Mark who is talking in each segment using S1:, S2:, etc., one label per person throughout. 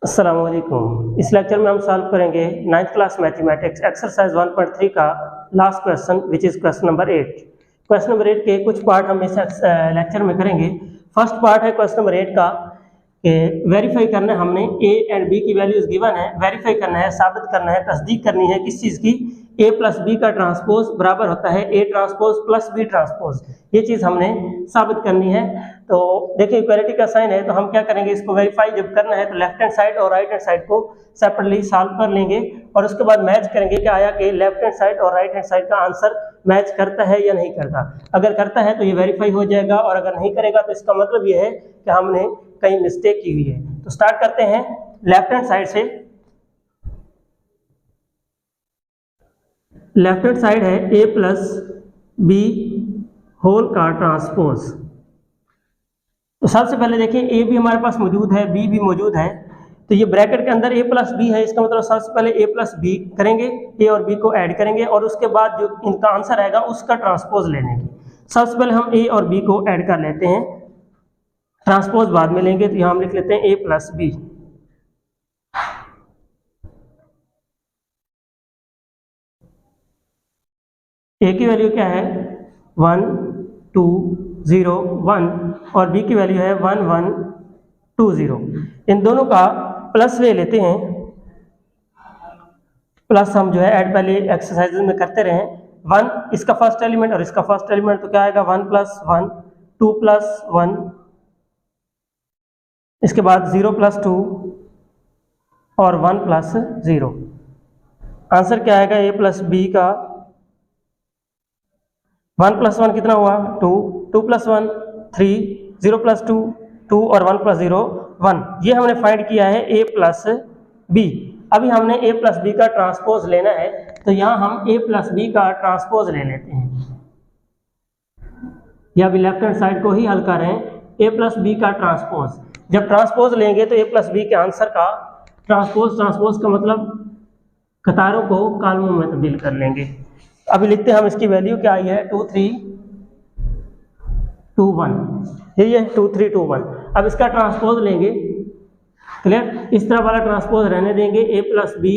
S1: अस्सलाम वालेकुम। इस लेक्चर में हम सॉल्व करेंगे 9th क्लास मैथमेटिक्स एक्सरसाइज 1.3 का last question which is question number 8। Question number 8 के कुछ पार्ट हम इस लेक्चर में करेंगे। फर्स्ट पार्ट है क्वेश्चन नंबर 8 का वेरीफाई करना है हमने ए एंड बी की वैल्यूज गिवन है, वेरीफाई करना है, साबित करना है, तस्दीक करनी है किस चीज़ की, ए प्लस बी का ट्रांसपोज बराबर होता है A transpose plus B transpose. ये चीज़ हमने साबित करनी है। तो देखिए इक्वालिटी का साइन है तो हम क्या करेंगे, इसको वेरीफाई जब करना है तो लेफ्ट हैंड साइड और राइट हैंड साइड को सेपरेटली सॉल्व कर लेंगे और उसके बाद मैच करेंगे कि आया कि लेफ्ट हैंड साइड और राइट हैंड साइड का आंसर मैच करता है या नहीं करता। अगर करता है तो ये वेरीफाई हो जाएगा और अगर नहीं करेगा तो इसका मतलब ये है कि हमने कहीं मिस्टेक की हुई है। तो स्टार्ट करते हैं लेफ्ट हैंड साइड से। लेफ्ट हैंड साइड है ए प्लस बी होल का ट्रांसपोज। तो सबसे पहले देखिए ए भी हमारे पास मौजूद है, बी भी मौजूद है, तो ये ब्रैकेट के अंदर ए प्लस बी है, इसका मतलब सबसे पहले ए प्लस बी करेंगे, ए और बी को ऐड करेंगे और उसके बाद जो इनका आंसर आएगा उसका ट्रांसपोज लेने की। सबसे पहले हम ए और बी को ऐड कर लेते हैं, ट्रांसपोज बाद में लेंगे। तो यहाँ हम लिख लेते हैं ए प्लस बी। ए की वैल्यू क्या है 1 2 0 1 और बी की वैल्यू है 1 1 2 0। इन दोनों का प्लस ले लेते हैं। प्लस हम जो है ऐड पहले एक्सरसाइज में करते रहे। 1 इसका फर्स्ट एलिमेंट और इसका फर्स्ट एलिमेंट, तो क्या आएगा 1 प्लस 1 2 प्लस 1, इसके बाद 0 प्लस 2 और 1 प्लस 0। आंसर क्या आएगा ए प्लस बी का 1 प्लस 1 कितना हुआ 2, 2 प्लस 1 3, 0 प्लस 2 2 और 1 प्लस 0 1। ये हमने फाइंड किया है ए प्लस बी। अभी हमने ए प्लस बी का ट्रांसपोज लेना है, तो यहाँ हम ए प्लस बी का ट्रांसपोज ले लेते हैं। या अभी लेफ्ट हैंड साइड को ही हल कर रहे हैं, ए प्लस बी का ट्रांसपोज। जब ट्रांसपोज लेंगे तो ए प्लस बी के आंसर का ट्रांसपोज, ट्रांसपोज का मतलब कतारों को कॉलमों में तब्दील कर लेंगे। अभी लिखते हैं हम, इसकी वैल्यू क्या आई है 2 3 2 1, यही है 2 3 2 1। अब इसका ट्रांसपोज लेंगे, क्लियर, इस तरह वाला ट्रांसपोज रहने देंगे, ए प्लस बी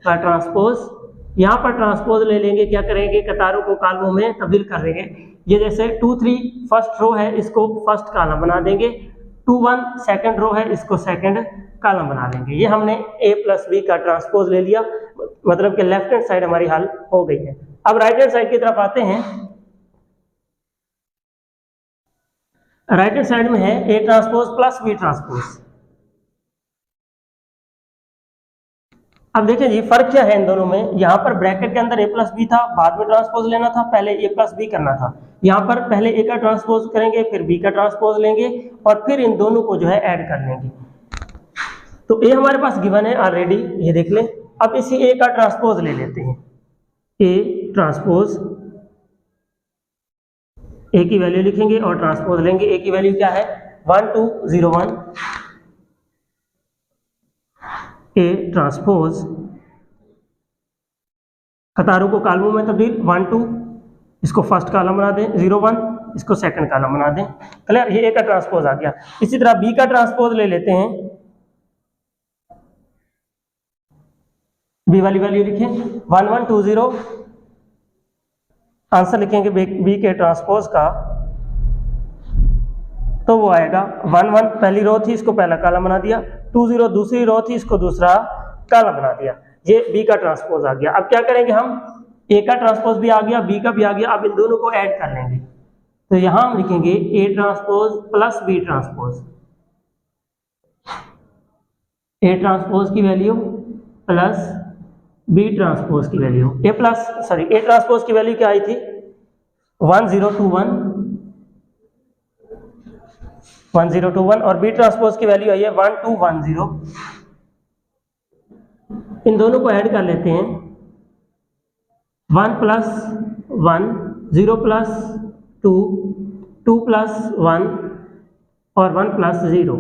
S1: का ट्रांसपोज। यहाँ पर ट्रांसपोज ले लेंगे, क्या करेंगे कतारों को कॉलमों में तब्दील कर देंगे। ये जैसे 2 3 फर्स्ट रो है, इसको फर्स्ट कॉलम बना देंगे, 2 1 सेकंड रो है, इसको सेकंड कॉलम बना देंगे। ये हमने ए प्लस बी का ट्रांसपोज ले लिया, मतलब कि लेफ्ट हैंड साइड हमारी हल हो गई है। अब राइट हैंड साइड की तरफ आते हैं। राइट हैंड साइड में है A transpose plus B transpose. अब देखिए जी फर्क क्या है इन दोनों में। यहाँ पर ब्रैकेट के अंदर ए प्लस बी था, बाद में ट्रांसपोज लेना था, पहले ए प्लस बी करना था। यहाँ पर पहले ए का ट्रांसपोज करेंगे, फिर बी का ट्रांसपोज लेंगे और फिर इन दोनों को जो है ऐड कर लेंगे। तो ए हमारे पास गिवन है ऑलरेडी, ये देख लें। अब इसी ए का ट्रांसपोज ले लेते हैं, ए ट्रांसपोज, ए की वैल्यू लिखेंगे और ट्रांसपोज लेंगे। ए की वैल्यू क्या है 1 2 0 1, ए ट्रांसपोज, कतारों को कॉलमों में तब्दील, 1 2 इसको फर्स्ट कॉलम बना दें, 0 1 इसको सेकंड कॉलम बना दें, क्लियर। ये ए का ट्रांसपोज आ गया। इसी तरह बी का ट्रांसपोज ले लेते हैं। बी वाली वैल्यू लिखें 1 1 2 0, आंसर लिखेंगे बी के ट्रांसपोज का, तो वो आएगा 1 1 पहली रो थी, इसको पहला कॉलम बना दिया, 2 0 दूसरी रो थी, इसको दूसरा कॉलम बना दिया। ये बी का ट्रांसपोज आ गया। अब क्या करेंगे हम, ए का ट्रांसपोज भी आ गया, बी का भी आ गया, अब इन दोनों को ऐड कर लेंगे। तो यहां हम लिखेंगे A transpose plus B transpose. A transpose की वैल्यू प्लस बी ट्रांसपोज की वैल्यू, ए ट्रांसपोज की वैल्यू क्या आई थी 1 0 2 1 1 0 2 1 और बी ट्रांसपोज की वैल्यू आई है 1 2 1 0। इन दोनों को ऐड कर लेते हैं, 1 प्लस 1 0 प्लस 2 2 प्लस 1 और 1 प्लस 0।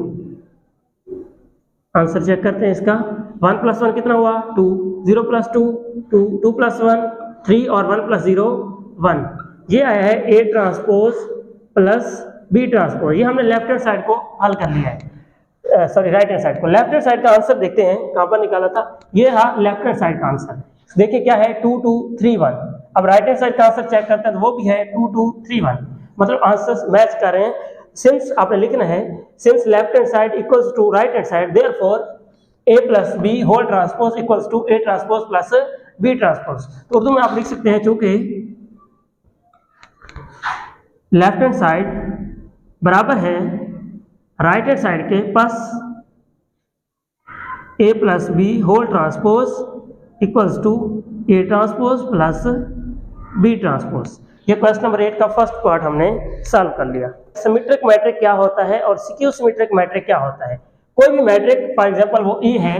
S1: आंसर चेक करते हैं इसका, 1 प्लस 1 कितना हुआ 2, 0 प्लस 2 2, 2 प्लस 1 3 और 1 प्लस 0 1। ये आया है A transpose plus B transpose. ये हमने लेफ्ट हैंड साइड को हल कर लिया है। सॉरी राइट हैंड साइड को। लेफ्ट हैंड साइड का आंसर देखते हैं कहां पर निकाला था, ये रहा लेफ्ट हैंड साइड का आंसर। देखिए क्या है 2 2 3 1। अब राइट हैंड साइड का आंसर चेक करते हैं तो वो भी है 2 2 3 1, मतलब आंसर्स मैच कर रहे हैं। सिंस आपने लिखना है since left hand side equals to right hand side therefore a plus B whole transpose equals to a transpose plus b transpose. तो उर्दू में आप लिख सकते हैं चूंकि लेफ्ट हैंड साइड बराबर है राइट हैंड साइड के plus a plus B whole transpose equals to a transpose plus b transpose. ये क्वेश्चन नंबर 8 का फर्स्ट पार्ट हमने सॉल्व कर लिया। सिमेट्रिक मैट्रिक क्या होता है और स्क्यू सिमेट्रिक मैट्रिक क्या होता है। कोई भी मैट्रिक फॉर एग्जांपल वो E है,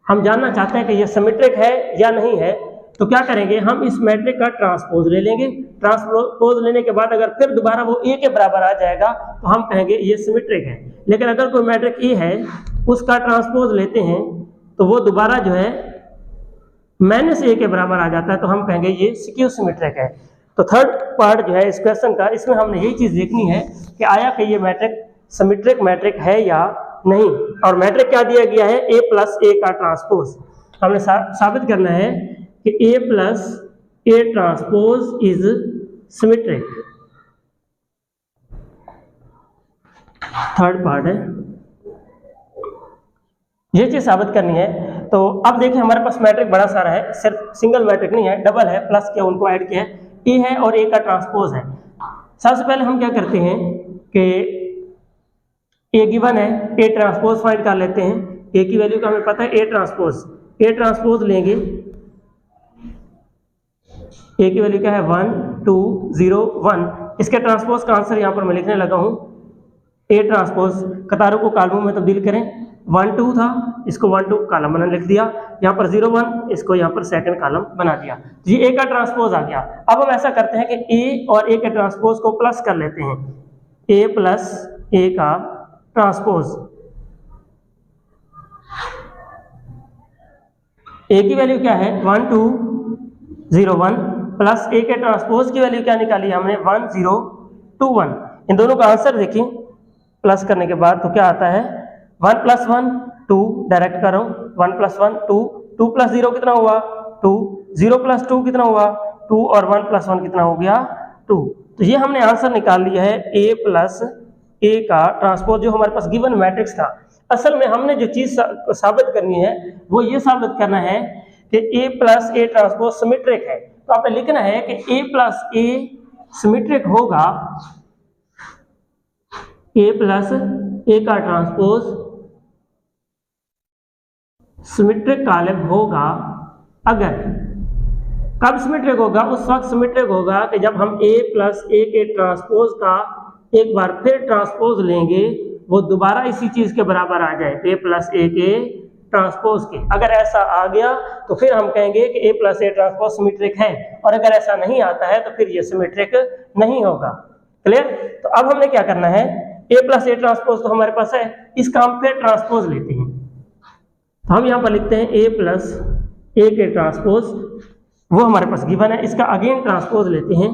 S1: हम जानना चाहते हैं कि ये सिमेट्रिक है या नहीं है, तो क्या करेंगे हम इस मैट्रिक का ट्रांसपोज ले लेंगे। ट्रांसपोज लेने के बाद अगर फिर दोबारा वो ए के बराबर आ जाएगा तो हम कहेंगे ये सिमेट्रिक है। लेकिन अगर कोई मैट्रिक ए है उसका ट्रांसपोज लेते हैं तो वो दोबारा जो है माइनस ए के बराबर आ जाता है तो हम कहेंगे ये स्क्यू सिमेट्रिक है। तो थर्ड पार्ट जो है इस क्वेश्चन का, इसमें हमने यही चीज देखनी है कि आया कि ये मैट्रिक सिमेट्रिक मैट्रिक है या नहीं। और मैट्रिक क्या दिया गया है a प्लस ए का ट्रांसपोज। हमने साबित करना है कि a plus A transpose is symmetric. Third part है, ये चीज साबित करनी है। तो अब देखिए हमारे पास मैट्रिक बड़ा सारा है, सिर्फ सिंगल मैट्रिक नहीं है, डबल है, प्लस के उनको ऐड किया है, ए है और ए का ट्रांसपोज है। सबसे पहले हम क्या करते हैं कि ए गिवन है, ए ट्रांसपोज फाइंड कर लेते हैं। ए की वैल्यू का हमें पता है ए ट्रांसपोज लेंगे। ए की वैल्यू क्या है 1 2 0 1। इसके ट्रांसपोज का आंसर यहां पर मैं लिखने लगा हूं। ए ट्रांसपोज कतारों को कॉलमों में तब्दील करें। 1 2 था, इसको 1 2 कॉलम बना लिख दिया, यहाँ पर 0 1 इसको यहाँ पर सेकंड कॉलम बना दिया। तो ये ए का ट्रांसपोज आ गया। अब हम ऐसा करते हैं कि ए और ए के ट्रांसपोज को प्लस कर लेते हैं। ए प्लस ए का ट्रांसपोज, ए की वैल्यू क्या है 1 2 0 1 प्लस ए के ट्रांसपोज की वैल्यू क्या निकाली हमने 1 0 2 1। इन दोनों का आंसर देखिए प्लस करने के बाद तो क्या आता है 1 प्लस 1 2, डायरेक्ट कर रहा हूं 1 प्लस 1 2, 2 प्लस 0 कितना हुआ 2, 0 प्लस 2 कितना हुआ 2 और 1 प्लस 1 कितना हो गया 2। तो ये हमने आंसर निकाल लिया है a प्लस ए का ट्रांसपोज जो हमारे पास गिवन मैट्रिक्स था। असल में हमने जो चीज साबित करनी है वो ये साबित करना है कि ए प्लस ए ट्रांसपोज सिमेट्रिक है। तो आपने लिखना है कि ए प्लस ए सिमेट्रिक होगा, ए प्लस ए का ट्रांसपोज सिमेट्रिक कॉलम होगा अगर, कब सिमेट्रिक होगा, उस वक्त सिमेट्रिक होगा कि जब हम a प्लस ए के ट्रांसपोज का एक बार फिर ट्रांसपोज लेंगे वो दोबारा इसी चीज के बराबर आ जाए a प्लस ए के ट्रांसपोज के। अगर ऐसा आ गया तो फिर हम कहेंगे कि a plus A transpose symmetric है, और अगर ऐसा नहीं आता है तो फिर ये सिमेट्रिक नहीं होगा। क्लियर। तो अब हमने क्या करना है, a प्लस ए ट्रांसपोज तो हमारे पास है, इसका हम फिर ट्रांसपोज लेते हैं। तो हम यहाँ पर लिखते हैं a प्लस ए के ट्रांसपोज, वो हमारे पास गिवन है, इसका अगेन ट्रांसपोज लेते हैं।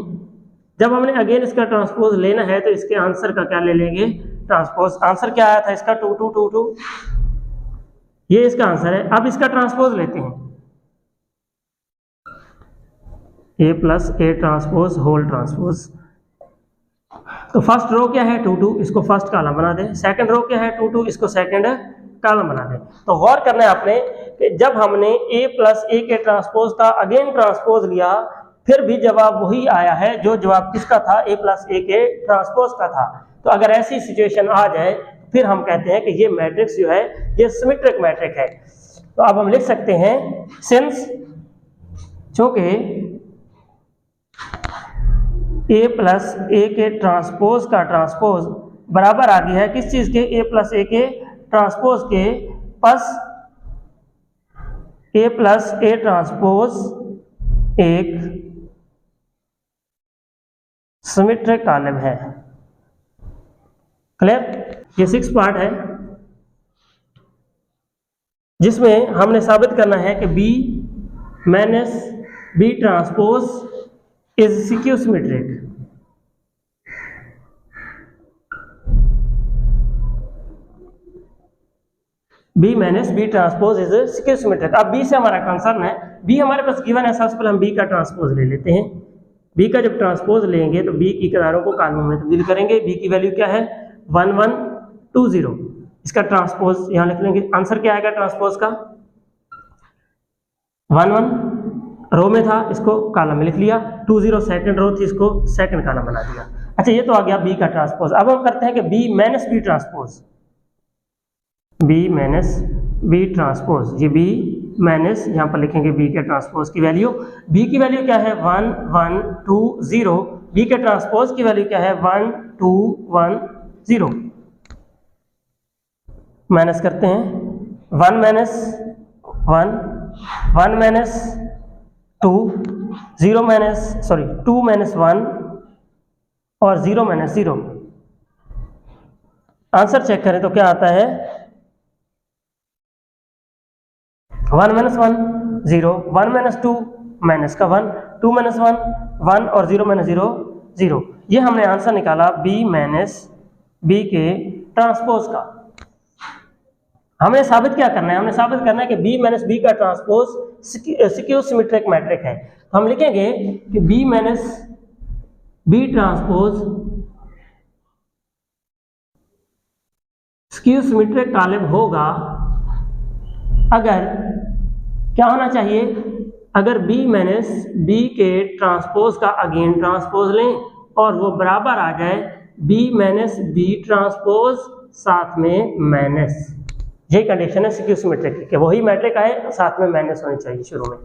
S1: जब हमने अगेन इसका ट्रांसपोज लेना है तो इसके आंसर का क्या ले लेंगे ट्रांसपोज। आंसर क्या आया था इसका 2 2 2 2, ये इसका आंसर है। अब इसका ट्रांसपोज लेते हैं, a plus A transpose whole transpose. तो फर्स्ट रो क्या है 2 2, इसको फर्स्ट कॉलम बना दें। सेकंड रो क्या है 2 2, इसको सेकंड कॉलम बना दें। तो गौर करना है आपने कि जब हमने a प्लस ए के ट्रांसपोज का अगेन ट्रांसपोज लिया फिर भी जवाब वही आया है जो जवाब किसका था, a प्लस ए के ट्रांसपोज का था। तो अगर ऐसी सिचुएशन आ जाए फिर हम कहते हैं कि ये मैट्रिक्स जो है ये सिमेट्रिक मैट्रिक है। तो अब हम लिख सकते हैं सिंस चूंकि a प्लस ए के ट्रांसपोज का ट्रांसपोज बराबर आ गया है किस चीज के, a प्लस ए के ट्रांसपोज के, plus a plus A transpose एक सिमेट्रिक कॉलम है। क्लियर। ये 6 पार्ट है जिसमें हमने साबित करना है कि b minus b transpose is skew symmetric. B minus B transpose is skew symmetric. अब बी से हमारा कंसर्न है, बी हमारे पास गिवन है, सबसे पहले हम बी का ट्रांसपोज ले लेते हैं। बी का जब ट्रांसपोज लेंगे तो बी की कतारों को कॉलमों में तब्दील करेंगे। बी की वैल्यू क्या है 1 1 2 0। इसका ट्रांसपोज यहाँ लिख लेंगे। आंसर क्या आएगा ट्रांसपोज का 1 1 रो में था, इसको कॉलम में लिख लिया। 2 0 सेकंड रो थी, इसको सेकंड कॉलम बना दिया। अच्छा ये तो आ गया बी का ट्रांसपोज। अब हम करते हैं कि B minus B transpose, B minus B transpose, ये बी माइनस यहाँ पर लिखेंगे बी के ट्रांसपोज की वैल्यू। बी की वैल्यू क्या है 1 1 2 0। बी के ट्रांसपोज की वैल्यू क्या है 1 2 1 0। माइनस करते हैं 1 माइनस 1 1 माइनस 2 0 माइनस 2 माइनस 1 और 0 माइनस 0। आंसर चेक करें तो क्या आता है 1 माइनस 1 0, 1 माइनस 2 माइनस का 1, 2 माइनस 1 1 और 0 माइनस 0 0। ये हमने आंसर निकाला बी माइनस बी के ट्रांसपोज का। हमें साबित क्या करना है, हमने साबित करना है कि बी माइनस बी का ट्रांसपोज सिक्योर सिमेट्रिक मैट्रिक है। तो हम लिखेंगे कि B minus B transpose skew symmetric column होगा अगर क्या होना चाहिए, अगर b माइनस बी के ट्रांसपोज का अगेन ट्रांसपोज लें और वो बराबर आ जाए b माइनस बी ट्रांसपोज साथ में माइनस। ये कंडीशन है सिक्योर सिमेट्रिक कि वही मैट्रिक आए साथ में माइनस होनी चाहिए शुरू में।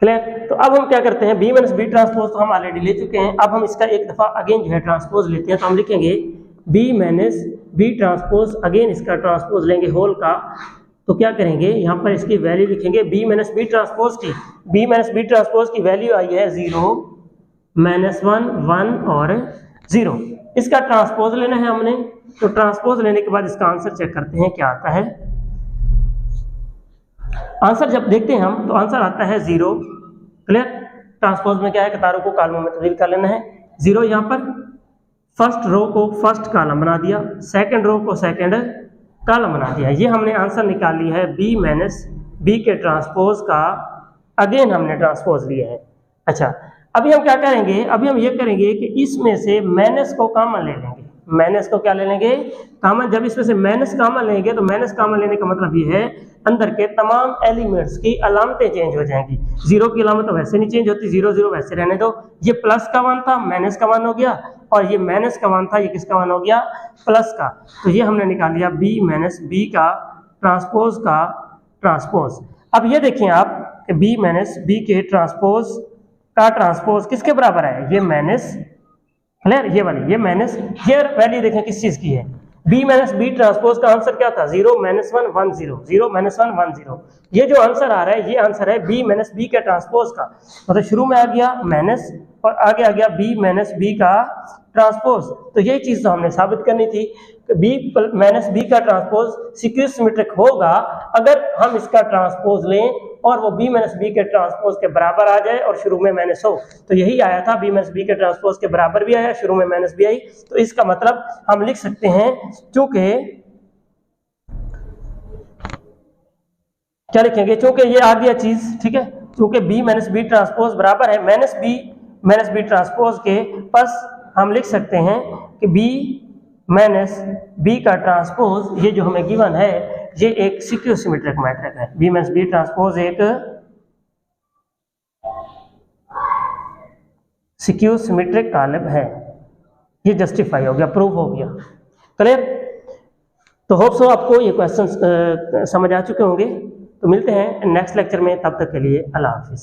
S1: क्लियर? तो अब हम क्या करते हैं, b माइनस बी ट्रांसपोज तो हम ऑलरेडी ले चुके हैं। अब हम इसका एक दफा अगेन जो है ट्रांसपोज लेते हैं। तो हम लिखेंगे b minus B transpose, again इसका ट्रांसपोज लेंगे होल का। तो क्या करेंगे, यहाँ पर इसकी वैल्यू लिखेंगे b माइनस बी ट्रांसपोज की। b माइनस बी ट्रांसपोज की वैल्यू आई है 0 माइनस 1 1 और 0। इसका ट्रांसपोज लेना है हमने। तो ट्रांसपोज लेने के बाद इसका आंसर चेक करते हैं क्या आता है। आंसर जब देखते हैं हम तो आंसर आता है 0। क्लियर? ट्रांसपोज में क्या है, कतारों को कॉलमों में तब्दील कर लेना है। 0 यहाँ पर फर्स्ट रो को फर्स्ट कॉलम बना दिया, सेकंड रो को सेकंड कॉलम बना दिया। ये हमने आंसर निकाल लिया है b माइनस बी के ट्रांसपोज का अगेन हमने ट्रांसपोज लिया है। अच्छा अभी हम क्या करेंगे, अभी हम ये करेंगे कि इसमें से माइनस को कॉमन ले लेंगे। माइनस को क्या ले लेंगे, कॉमन। जब इसमें से माइनस कॉमन लेंगे तो माइनस कॉमन लेने का मतलब ये है अंदर के तमाम एलिमेंट्स की अलामतें चेंज हो जाएंगी। 0 की अलामत तो वैसे नहीं चेंज होती, 0 0 वैसे रहने दो। ये प्लस का 1 था, माइनस का 1 हो गया, और ये माइनस का 1 था, ये किसका 1 हो गया, प्लस का। तो ये हमने निकाल लिया b माइनस बी का ट्रांसपोज का ट्रांसपोज। अब ये देखें आप कि b माइनस बी के ट्रांसपोज का ट्रांसपोज किसके बराबर है, ये माइनस। क्लियर? ये वाली ये माइनस, ये वैल्यू देखें किस चीज की है, b माइनस बी ट्रांसपोज का आंसर क्या था 0 माइनस 1 1 0, 0 माइनस 1 1 0। ये जो आंसर आ रहा है ये आंसर है b माइनस बी के ट्रांसपोज का। मतलब शुरू में आ गया माइनस और आगे आ गया b माइनस बी का ट्रांसपोज। तो यही चीज तो हमने साबित करनी थी कि b माइनस बी का ट्रांसपोज सिक्योर सिमेट्रिक होगा अगर हम इसका ट्रांसपोज लें और वो b माइनस बी के ट्रांसपोज के बराबर आ जाए और शुरू में माइनस हो। तो यही आया था, b माइनस बी के ट्रांसपोज के बराबर भी आया, शुरू में माइनस भी आई। तो इसका मतलब हम लिख सकते हैं, चूंकि क्या लिखेंगे, चूंकि ये आ गया चीज, ठीक है, चूंकि b माइनस बी ट्रांसपोज बराबर है माइनस बी ट्रांसपोज के, बस हम लिख सकते हैं कि b माइनस बी का ट्रांसपोज ये जो हमें गिवन है ये एक सिक्योर सिमेट्रिक मैट्रिक है। b माइनस बी ट्रांसपोज एक सिक्योर सिमेट्रिक कॉलम है। ये जस्टिफाई हो गया, प्रूव हो गया। क्लियर? तो होप सो आपको ये क्वेश्चन समझ आ चुके होंगे। तो मिलते हैं नेक्स्ट लेक्चर में, तब तक के लिए अल्लाह हाफिज।